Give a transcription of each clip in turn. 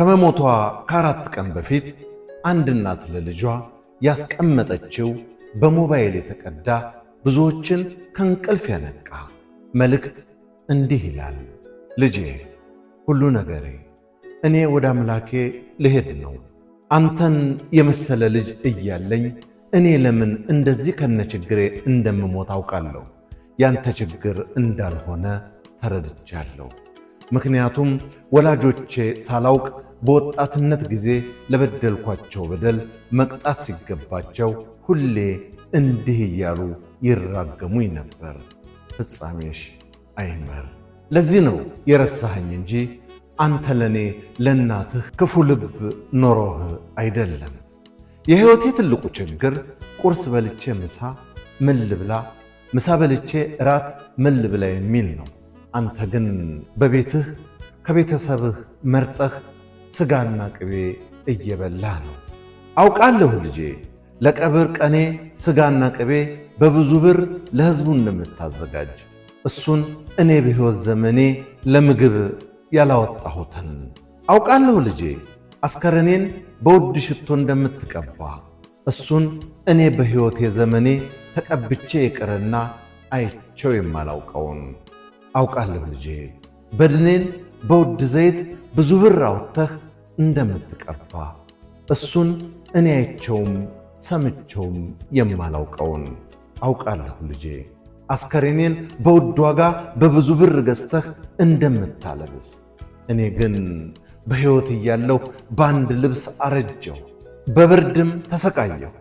ከመሞቷ ከአራት ቀን በፊት አንድ እናት ለልጇ ያስቀመጠችው በሞባይል የተቀዳ ብዙዎችን ከእንቅልፍ ያነቃ መልእክት እንዲህ ይላል። ልጄ፣ ሁሉ ነገሬ፣ እኔ ወደ አምላኬ ልሄድ ነው። አንተን የመሰለ ልጅ እያለኝ እኔ ለምን እንደዚህ ከነችግሬ እንደምሞት አውቃለሁ። ያንተ ችግር እንዳልሆነ ተረድቻለሁ። ምክንያቱም ወላጆቼ ሳላውቅ በወጣትነት ጊዜ ለበደልኳቸው በደል መቅጣት ሲገባቸው ሁሌ እንዲህ እያሉ ይራገሙኝ ነበር። ፍጻሜሽ አይመር። ለዚህ ነው የረሳኸኝ እንጂ አንተ ለኔ ለእናትህ ክፉ ልብ ኖሮህ አይደለም። የሕይወቴ ትልቁ ችግር ቁርስ በልቼ ምሳ ምን ልብላ፣ ምሳ በልቼ እራት ምን ልብላ የሚል ነው። አንተ ግን በቤትህ ከቤተሰብህ መርጠህ ስጋና ቅቤ እየበላህ ነው። አውቃለሁ ልጄ፣ ለቀብር ቀኔ ስጋና ቅቤ በብዙ ብር ለሕዝቡ እንደምታዘጋጅ፣ እሱን እኔ በሕይወት ዘመኔ ለምግብ ያላወጣሁትን አውቃለሁ ልጄ። አስከሬኔን በውድ ሽቶ እንደምትቀባ፣ እሱን እኔ በሕይወቴ ዘመኔ ተቀብቼ ይቅርና አይቼው የማላውቀውን አውቃለሁ ልጄ። በድኔን በውድ ዘይት ብዙ ብር አውጥተህ እንደምትቀባ፣ እሱን እኔ አይቼውም ሰምቼውም የማላውቀውን አውቃለሁ ልጄ። አስከሬኔን በውድ ዋጋ በብዙ ብር ገዝተህ እንደምታለብስ፣ እኔ ግን በሕይወት እያለሁ በአንድ ልብስ አረጀሁ፣ በብርድም ተሰቃየሁ።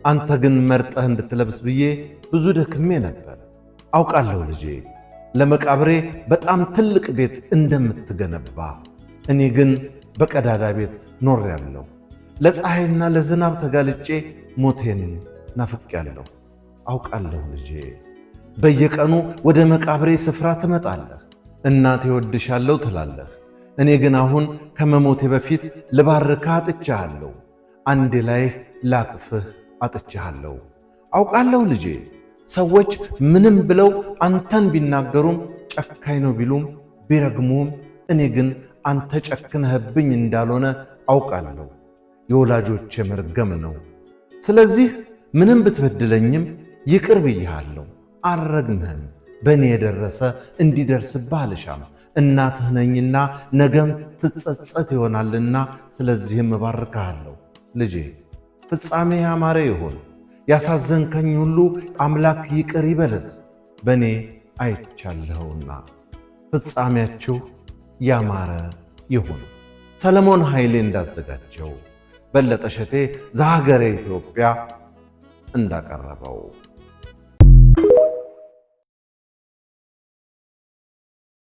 አንተ ግን መርጠህ እንድትለብስ ብዬ ብዙ ደክሜ ነበር። አውቃለሁ ልጄ፣ ለመቃብሬ በጣም ትልቅ ቤት እንደምትገነባ፣ እኔ ግን በቀዳዳ ቤት ኖሬአለሁ። ለፀሐይና ለዝናብ ተጋልጬ ሞቴን ናፍቄአለሁ። አውቃለሁ ልጄ፣ በየቀኑ ወደ መቃብሬ ስፍራ ትመጣለህ፣ እናቴ እወድሻለሁ ትላለህ። እኔ ግን አሁን ከመሞቴ በፊት ልባርክህ አጥቻለሁ፣ አንዴ ላይህ ላቅፍህ አጥቻለሁ። አውቃለሁ ልጄ፣ ሰዎች ምንም ብለው አንተን ቢናገሩም ጨካኝ ነው ቢሉም ቢረግሙም፣ እኔ ግን አንተ ጨክነህብኝ እንዳልሆነ አውቃለሁ። የወላጆቼ መርገም ነው። ስለዚህ ምንም ብትበድለኝም ይቅር ብዬሃለሁ፣ አልረግምህም። በእኔ የደረሰ እንዲደርስብህ አልሻም። እናትህ ነኝና ነገም ትጸጸት ይሆናልና፣ ስለዚህም እባርክሃለሁ ልጄ። ፍጻሜ ያማረ ይሁን። ያሳዘንከኝ ሁሉ አምላክ ይቅር ይበልህ፣ በእኔ አይቻለሁና። ፍጻሜያችሁ ያማረ ይሁን። ሰለሞን ኃይሌ እንዳዘጋጀው፣ በለጠ ሸቴ ዘሀገረ ኢትዮጵያ እንዳቀረበው